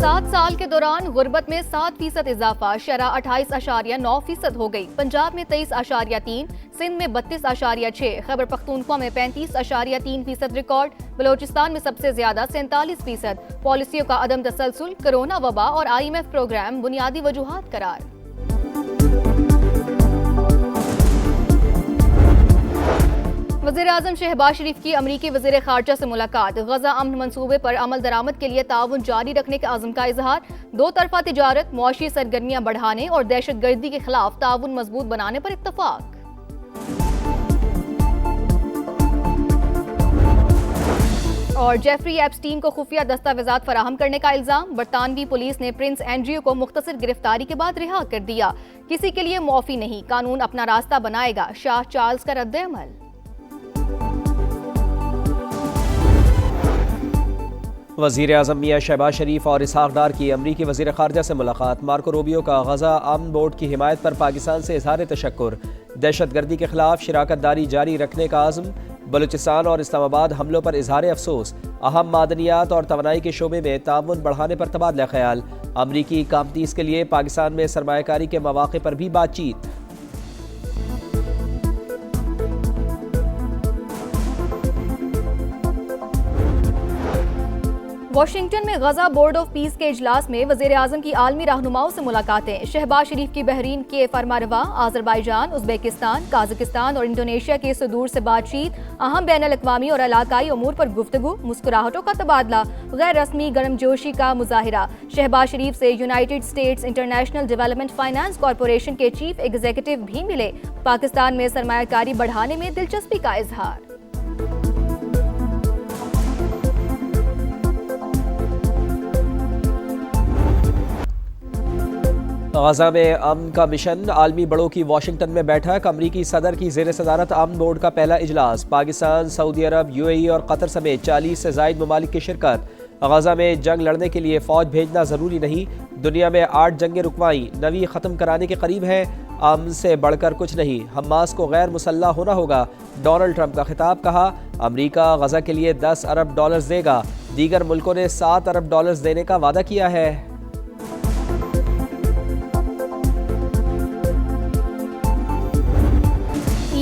7 साल के दौरान गुर्बत में 7% इजाफा, शरह 28.9% हो गई। पंजाब में 23.3, सिंध में 32.6, खैबर पख्तूनख्वा में 35.3% रिकॉर्ड, बलोचिस्तान में सबसे ज्यादा 47%। पॉलिसियों का अदम तसलसल, कोरोना वबा और IMF प्रोग्राम बुनियादी वजूहात करार। वज़ीर-ए-आज़म शहबाज शरीफ की अमरीकी वज़ीर ख़ारजा से मुलाकात, गज़ा अमन मंसूबे पर अमल दरामद के लिए ताउन जारी रखने के अज़्म का इजहार। दो तरफा तिजारत, मुआशी सरगर्मियाँ बढ़ाने और दहशत गर्दी के खिलाफ ताउन मजबूत बनाने पर इत्तफाक। और जेफरी एप्स्टीन को खुफिया दस्तावेजात फराहम करने का इल्जाम, बरतानवी पुलिस ने प्रिंस एंड्रयू को मुख्तसर गिरफ्तारी के बाद रिहा कर दिया। किसी के लिए मुआफी नहीं, कानून अपना रास्ता बनाएगा, शाह चार्ल्स का रद्द अमल। वज़ीर-ए-आज़म मियां शहबाज शरीफ और इसहाक डार की अमरीकी वज़ीर ख़ारजा से मुलाकात। मार्को रूबियो का गज़ा अमन बोर्ड की हिमायत पर पाकिस्तान से इजहार तशक्कुर। दहशत गर्दी के खिलाफ शराकत दारी जारी रखने का आज़म। बलूचिस्तान और इस्लामाबाद हमलों पर इजहार अफसोस। अहम मादनियात और तवानाई के शोबे में ताउन बढ़ाने पर तबादला ख्याल। अमरीकी कामतीस के लिए पाकिस्तान में सरमायाकारी के मौक़े पर भी बातचीत। वाशिंगटन में गजा बोर्ड ऑफ पीस के इजलास में वज़ीर-ए-आज़म की आलमी रहनुमाओं से मुलाकातें। शहबाज शरीफ की बहरीन के फरमारवा, आज़रबाईजान, उज़्बेकिस्तान, काज़ाकिस्तान और इंडोनेशिया के सदूर से बातचीत। अहम बैनुल-अक़वामी और इलाकाई अमूर पर गुफ्तगू, मुस्कुराहटों का तबादला, गैर रस्मी गर्मजोशी का मुजाहिरा। शहबाज शरीफ से United states international development finance corporation के चीफ एग्जीक्यूटिव भी मिले। पाकिस्तान में सरमायाकारी बढ़ाने में दिलचस्पी का इजहार। गजा में अमन का मिशन, आलमी बड़ों की वाशिंगटन में बैठक। अमरीकी सदर की ज़ेर सदारत अमन बोर्ड का पहला इजलास। पाकिस्तान, सऊदी अरब, UAE और कतर समेत 40 से ज़ायद ममालिक की शिरकत। गजा में जंग लड़ने के लिए फ़ौज भेजना ज़रूरी नहीं, दुनिया में 8 जंगें रुकवाई, 9वीं ख़त्म कराने के करीब है। अमन से बढ़कर कुछ नहीं, हमास को गैर मुसल्लह होना होगा। डोनाल्ड ट्रंप का खिताब, कहा अमरीका गजा के लिए $10 अरब देगा। दीगर मुल्कों ने $7 अरब देने का वादा किया है।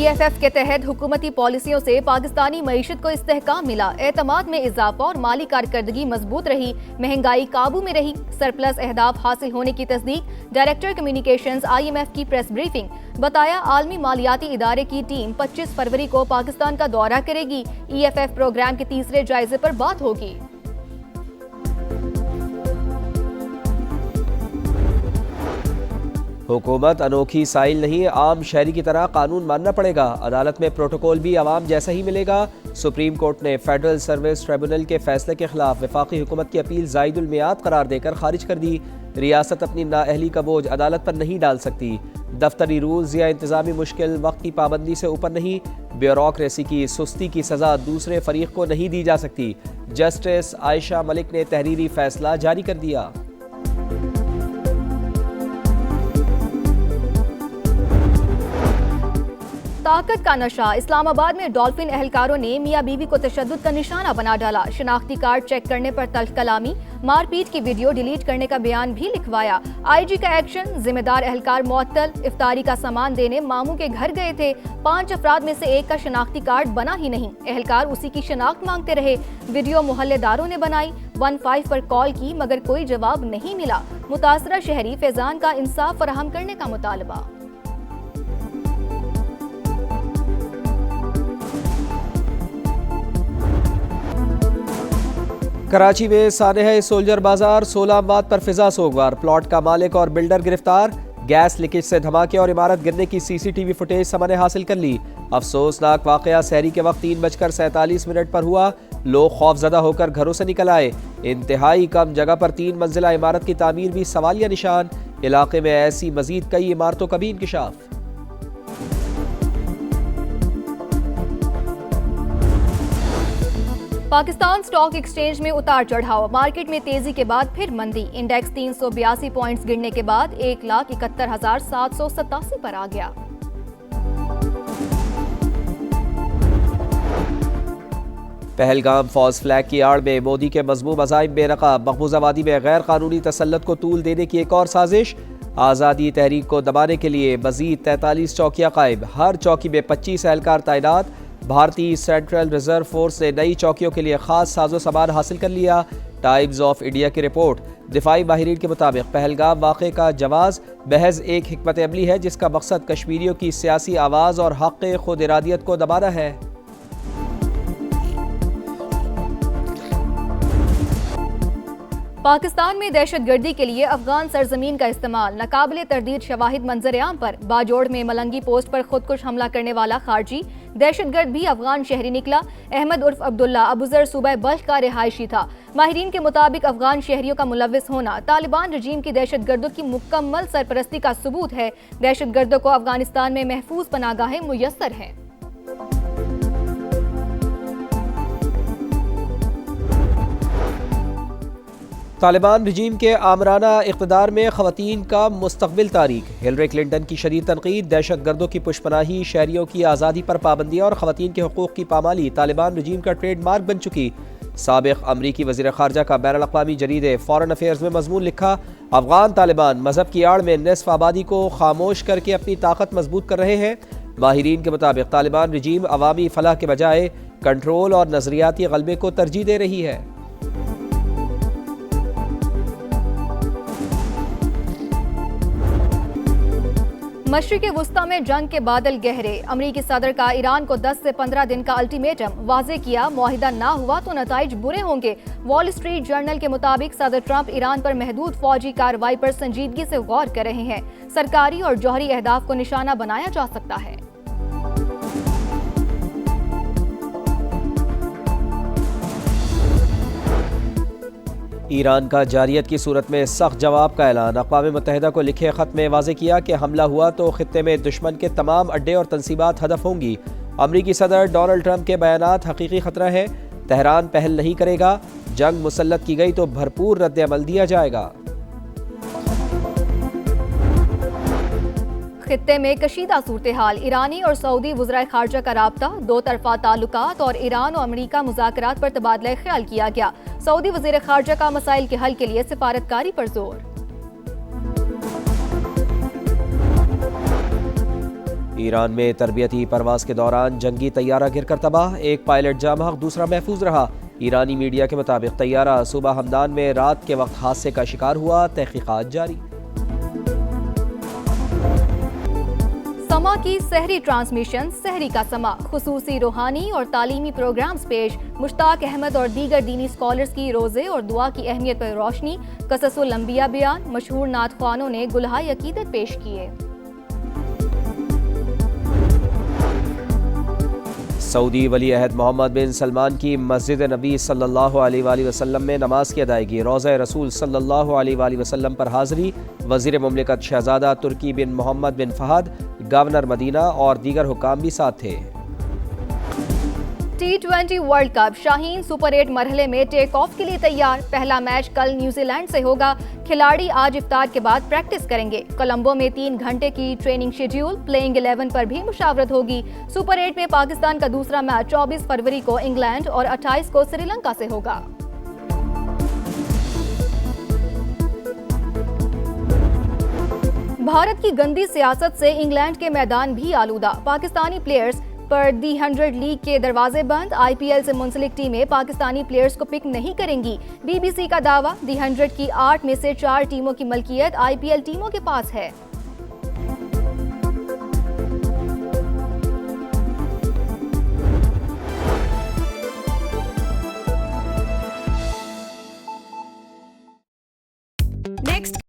EFF के तहत हुकूमती पॉलिसियों से पाकिस्तानी मईशत को इस्तेहकाम मिला। एतमाद में इजाफा और माली कारकर्दगी मजबूत रही, महंगाई काबू में रही, सरप्लस अहदाफ हासिल होने की तस्दीक। डायरेक्टर कम्युनिकेशंस IMF की प्रेस ब्रीफिंग, बताया आलमी मालियाती इदारे की टीम 25 फरवरी को पाकिस्तान का दौरा करेगी। EFF प्रोग्राम के तीसरे जायजे पर बात होगी। हुकूमत अनोखी साइल नहीं, आम शहरी की तरह कानून मानना पड़ेगा। अदालत में प्रोटोकॉल भी आवाम जैसा ही मिलेगा। सुप्रीम कोर्ट ने फेडरल सर्विस ट्रिब्यूनल के फैसले के खिलाफ वफाकी हुकूमत की अपील जायदुल मियाद करार देकर खारिज कर दी। रियासत अपनी नाअहली का बोझ अदालत पर नहीं डाल सकती। दफ्तरी रूल्स या इंतजामी मुश्किल वक्त की पाबंदी से ऊपर नहीं। ब्यूरोक्रेसी की सुस्ती की सजा दूसरे फरीक को नहीं दी जा सकती। जस्टिस आयशा मलिक ने तहरीरी फैसला जारी कर दिया। ताकत का नशा, इस्लामाबाद में डॉल्फिन एहलकारों ने मियां बीवी को तशद्दुद का निशाना बना डाला। शनाख्ती कार्ड चेक करने पर तल्ख कलामी, मारपीट की वीडियो डिलीट करने का बयान भी लिखवाया। IG का एक्शन, जिम्मेदार एहलकार मुअत्तल। इफ्तारी का सामान देने मामू के घर गए थे, 5 अफराद में से एक का शनाख्ती कार्ड बना ही नहीं, एहलकार उसी की शनाख्त मांगते रहे। वीडियो मोहल्लेदारों ने बनाई, 15 पर कॉल की मगर कोई जवाब नहीं मिला। मुतासरा शहरी फैजान का इंसाफ फराहम करने का मुतालबा। कराची में सानेह सोल्जर बाजार, 16 अमवात पर फिजा सोगवार। प्लॉट का मालिक और बिल्डर गिरफ्तार। गैस लीकेज से धमाके और इमारत गिरने की CCTV फुटेज समने हासिल कर ली। अफसोसनाक वाकया सहरी के वक्त 3:47 पर हुआ। लोग खौफजदा होकर घरों से निकल आए। इंतहाई कम जगह पर 3 मंजिला इमारत की तामीर भी सवालिया निशान। इलाके में ऐसी मजीद कई इमारतों का भी इंकशाफ। पाकिस्तान स्टॉक एक्सचेंज में उतार चढ़ाव, मार्केट में तेजी के बाद फिर मंदी। इंडेक्स 382 पॉइंट्स गिरने के बाद 1,71,787 पर आ गया। पहलगाम फॉल्स फ्लैग की आड़ में मोदी के मजमूम अज़ाइम बेनकाब, मकबूजा वादी में गैर कानूनी तसल्लुत को तूल देने की एक और साजिश। आज़ादी तहरीक को दबाने के लिए मजीद 43 चौकियाँ कायम, हर चौकी में 25 एहलकार तैनात। भारतीय सेंट्रल रिजर्व फोर्स ने नई चौकियों के लिए खास साजो सामान हासिल कर लिया। टाइम्स ऑफ इंडिया की रिपोर्ट। दिफाई माहिरीन के मुताबिक पहलगाम वाक़े का जवाज़ महज एक हिकमत अमली है जिसका मकसद कश्मीरियों की सियासी आवाज़ और हक़ खुद इरादियत को दबाना है। पाकिस्तान में दहशतगर्दी के लिए अफगान सरजमीन का इस्तेमाल, नाकाबिले तरदीद शवाहिद मंजर आम पर। बाजोड़ में मलंगी पोस्ट पर खुदकुश हमला करने वाला खारजी दहशतगर्द भी अफगान शहरी निकला। अहमद उर्फ अब्दुल्ला अबुजर सूबा बल्ख का रिहायशी था। माहिरीन के मुताबिक अफगान शहरियों का मुलविस होना तालिबान रजीम की दहशतगर्दों की मुकम्मल सरपरस्ती का सबूत है। दहशतगर्दों को अफगानिस्तान में महफूज पनागाहें मुयस्सर हैं। तालिबान रजीम के आमराना इक़्तिदार में ख़वातीन का मुस्तक़बिल तारीख। हिलरी क्लिंटन की शदीद तनकीद, दहशतगर्दों की पुशपनाही, शहरियों की आज़ादी पर पाबंदियाँ और ख़वातीन के हुकूक़ की पामाली तालिबान रजीम का ट्रेडमार्क बन चुकी। साबिक़ अमरीकी वज़ीर ख़ारजा का बैनुल अक़वामी जरीदे फ़ॉरेन अफेयर्स में मज़मून लिखा, अफ़गान तालिबान मज़हब की आड़ में निस्फ़ आबादी को खामोश करके अपनी ताकत मजबूत कर रहे हैं। माहिरीन के मुताबिक तालिबान रजीम अवामी फ़लाह के बजाय कंट्रोल और नज़रियाती ग़लबे को तरजीह दे रही है। मशरिक़ वुस्ता में जंग के बादल गहरे, अमरीकी सदर का ईरान को 10 से 15 दिन का अल्टीमेटम, वाज़े किया मुआहिदा ना हुआ तो नताइज बुरे होंगे। वॉल स्ट्रीट जर्नल के मुताबिक सदर ट्रंप ईरान पर महदूद फौजी कार्रवाई पर संजीदगी से गौर कर रहे हैं। सरकारी और जौहरी अहदाफ को निशाना बनाया जा सकता है। ईरान का जारियत की सूरत में सख्त जवाब का ऐलान। अक़वाम मुत्तहिदा को लिखे ख़त में वाज़े किया कि हमला हुआ तो ख़ित्ते में दुश्मन के तमाम अड्डे और तंसीबात हदफ होंगी। अमरीकी सदर डोनाल्ड ट्रंप के बयानात हकीकी ख़तरा है। तेहरान पहल नहीं करेगा, जंग मुसल्लत की गई तो भरपूर रद्द अमल दिया जाएगा। खित्ते में कशीदा सूरत हाल, ईरानी और सऊदी वज़राए खारजा का राब्ता, दो तरफा ताल्लुकात और ईरान और अमरीका मुज़ाकरात पर तबादला ख्याल किया गया। सऊदी वज़ीर खारजा का मसाइल के हल के लिए सिफारतकारी पर जोर। ईरान में तरबियती परवाज के दौरान जंगी तैयारा गिरकर तबाह, एक पायलट जामहक दूसरा महफूज रहा। ईरानी मीडिया के मुताबिक तैयारा सूबा हमदान में रात के वक्त हादसे का शिकार हुआ, तहकीकात जारी। समा की सहरी ट्रांसमिशन, सहरी का समा, खुसूसी रूहानी और तालीमी प्रोग्राम्स पेश। मुश्ताक अहमद और दीगर दीनी स्कॉलर्स की रोज़े और दुआ की अहमियत पर रोशनी, क़ससुल अंबिया बयान, मशहूर नात ख्वानों ने गुलहाए अकीदत पेश किए। सऊदी वली अहद मोहम्मद बिन सलमान की मस्जिद नबी सल्लल्लाहु अलैहि वसल्लम में नमाज की अदायगी, रोज़ा रसूल सल्लल्लाहु अलैहि वसल्लम पर हाज़री। वज़ीर मुमलिकत शहज़ादा तुर्की बिन मोहम्मद बिन फ़हद, गवर्नर मदीना और दीगर हुकाम भी साथ थे। T20 world cup, Shaheen super 8 मरहले में टेक ऑफ के लिए तैयार। पहला मैच कल न्यूजीलैंड से होगा। खिलाड़ी आज इफ्तार के बाद प्रैक्टिस करेंगे। कोलंबो में 3 घंटे की ट्रेनिंग शेड्यूल, प्लेइंग 11 पर भी मुशावरत होगी। सुपर 8 में पाकिस्तान का दूसरा मैच 24 फरवरी को इंग्लैंड और 28 को श्रीलंका से होगा। भारत की गंदी सियासत से इंग्लैंड के मैदान भी आलूदा। पाकिस्तानी प्लेयर्स पर दी 100 लीग के दरवाजे बंद। IPL से मुंसलिक टीमें पाकिस्तानी प्लेयर्स को पिक नहीं करेंगी। BBC का दावा, दी 100 की 8 में से 4 टीमों की मलकियत IPL टीमों के पास है।